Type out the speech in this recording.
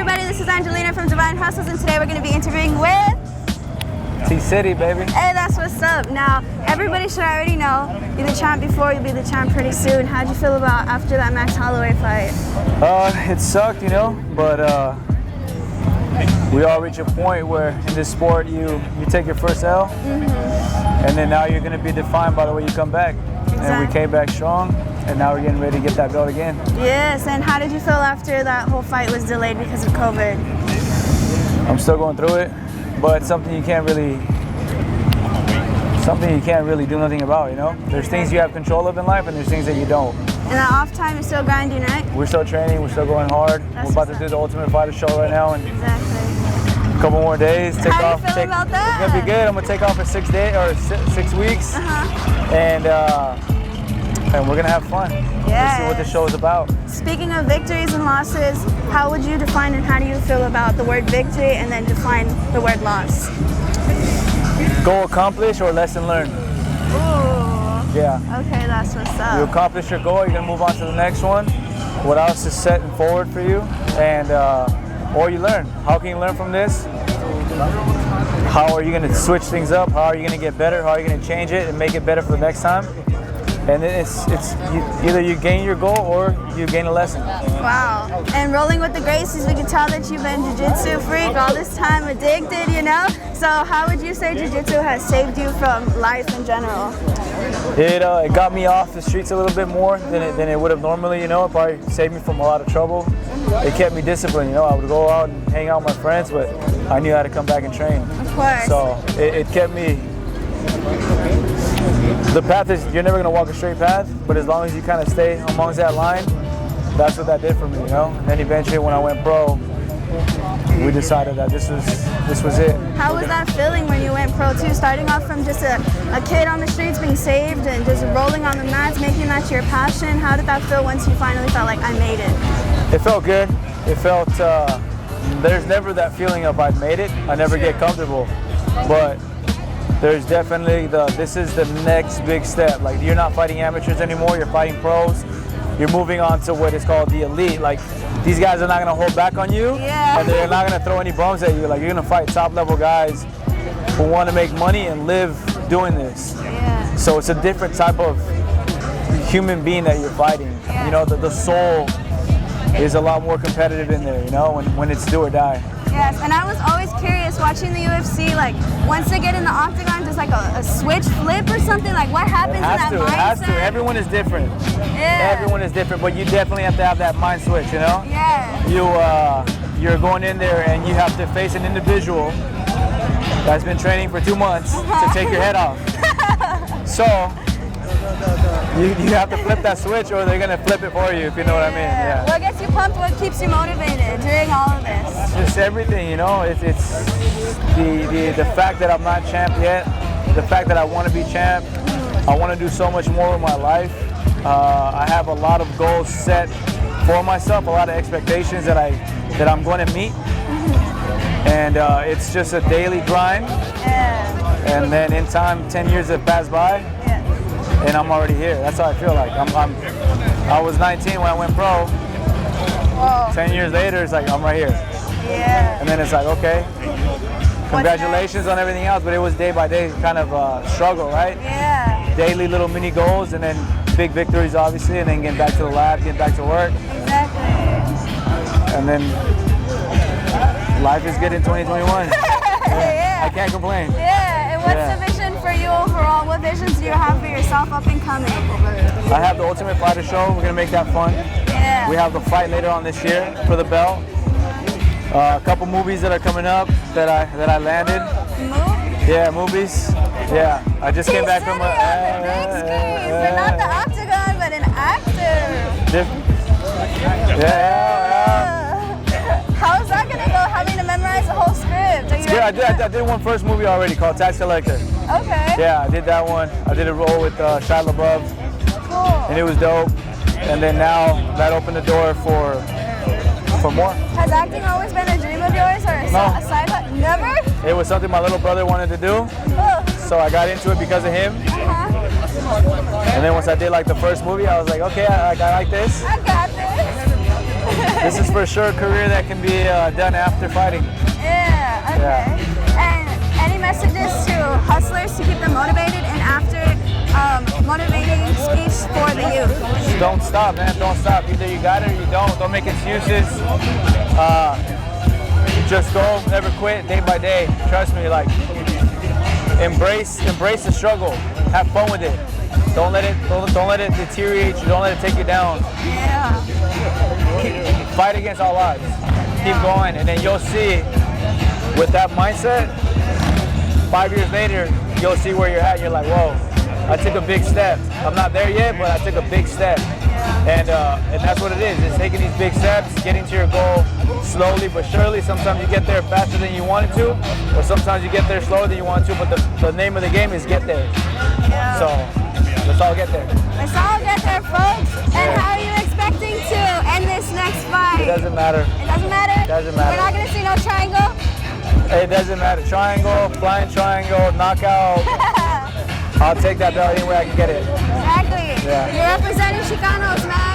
everybody, this is Angelina from Divine Hustles, and today we're going to be interviewing with T-City, baby. Hey, that's what's up. Now, everybody should already know you're the champ before, you'll be the champ pretty soon. How'd you feel about after that Max Holloway fight? It sucked, you know, but we all reach a point where in this sport you take your first L, and then now you're going to be defined by the way you come back. Exactly. And we came back strong, and now we're getting ready to get that belt again. Yes, and how did you feel after that whole fight was delayed because of COVID? I'm still going through it, but it's something you can't really do nothing about, you know? There's things you have control of in life, and there's things that you don't. And that off time is still grinding, right? We're still training, we're still going hard. We're about to do the Ultimate Fighter show right now, and a couple more days. Take How off. you feeling about that? It's gonna be good. I'm gonna take off for 6 days or 6 weeks, and we're gonna have fun. Yes. Let's see what the show is about. Speaking of victories and losses, how would you define and how do you feel about the word victory, and then define the word loss? Goal accomplished or lesson learned? Ooh. Yeah. Okay, that's what's up. You accomplish your goal, you're gonna move on to the next one. What else is setting forward for you? And or you learn. How can you learn from this? How are you gonna switch things up? How are you gonna get better? How are you gonna change it and make it better for the next time? And either you gain your goal or you gain a lesson. Wow. And rolling with the Gracies, we can tell that you've been jiu-jitsu freak all this time, addicted, you know? So how would you say jiu-jitsu has saved you from life in general? It got me off the streets a little bit more than it would have normally, you know. It probably saved me from a lot of trouble. It kept me disciplined, you know. I would go out and hang out with my friends, but I knew how to come back and train. Of course. So it kept me. The path is, you're never going to walk a straight path, but as long as you kind of stay amongst that line, that's what that did for me, you know? And then eventually when I went pro, we decided that this was it. How was that feeling when you went pro too? Starting off from just a kid on the streets being saved and just rolling on the mats, making that your passion. How did that feel once you finally felt like I made it? It felt good. It felt, there's never that feeling of I've made it. I never get comfortable, but there's definitely this is the next big step. Like, you're not fighting amateurs anymore, you're fighting pros. You're moving on to what is called the elite. Like, these guys are not gonna hold back on you, and they're not gonna throw any bums at you. Like, you're gonna fight top level guys who wanna make money and live doing this. Yeah. So it's a different type of human being that you're fighting. Yeah. You know, the soul is a lot more competitive in there, you know, when it's do or die. Yes, and I was always curious watching the UFC, like, once they get in the octagon, does like a switch flip or something? Like, what happens in that mindset? It has to. Everyone is different. Yeah. Everyone is different, but you definitely have to have that mind switch, you know? Yeah. You're going in there and you have to face an individual that's been training for 2 months to take your head off. So, you have to flip that switch or they're going to flip it for you, if you know what I mean. Yeah. What gets you pumped? What keeps you motivated during all of this? Just everything, you know. It's the fact that I'm not champ yet, the fact that I want to be champ. I want to do so much more with my life. I have a lot of goals set for myself, a lot of expectations that I'm going to meet. And it's just a daily grind. Yeah. And then in time, 10 years have passed by, and I'm already here. That's how I feel like. I was 19 when I went pro. Whoa. 10 years later, it's like, I'm right here. Yeah. And then it's like, okay, congratulations on everything else, but it was day by day kind of struggle, right? Yeah. Daily little mini goals, and then big victories, obviously, and then getting back to the lab, getting back to work. Exactly. And then life is good in 2021. Yeah. I can't complain. Yeah. And what's the vision for you overall? What visions do you have for yourself up and coming? I have the Ultimate Fighter show. We're gonna make that fun. Yeah. We have the fight later on this year for the belt. A couple movies that are coming up that I landed. Yeah, movies. Yeah, I just came back from a big screen. You're not the octagon, but an actor. Yeah. How's that gonna go? Having to memorize the whole script? Yeah, I did one first movie already called Tax Collector. Okay. Yeah, I did that one. I did a role with Shia LaBeouf. Cool. And it was dope. And then now that opened the door for more. Has acting always been a dream of yours or a side hustle? Never? It was something my little brother wanted to do. So I got into it because of him. And then once I did like the first movie, I was like, okay, I like this. I got this. This is for sure a career that can be done after fighting. Yeah, okay. And any messages to hustlers to keep them motivated and after motivating speech for the youth? Don't stop, man. Don't stop. Either you got it or you don't. Don't make excuses. Just go, never quit, day by day. Trust me, like embrace the struggle. Have fun with it. Don't let it deteriorate you. Don't let it take you down. Yeah. Fight against all odds. Keep going, and then you'll see. With that mindset, 5 years later, you'll see where you're at. You're like, whoa, I took a big step. I'm not there yet, but I took a big step. And that's what it is. It's taking these big steps, getting to your goal slowly but surely. Sometimes you get there faster than you wanted to, or sometimes you get there slower than you want to, but the name of the game is get there. Yeah. So let's all get there. Let's all get there, folks. And how are you expecting to end this next fight? It doesn't matter. It doesn't matter? It doesn't matter. We're not going to see no triangle? It doesn't matter. Triangle, flying triangle, knockout. I'll take that belt any way I can get it. Exactly. Yeah. You're representing Chicanos, man.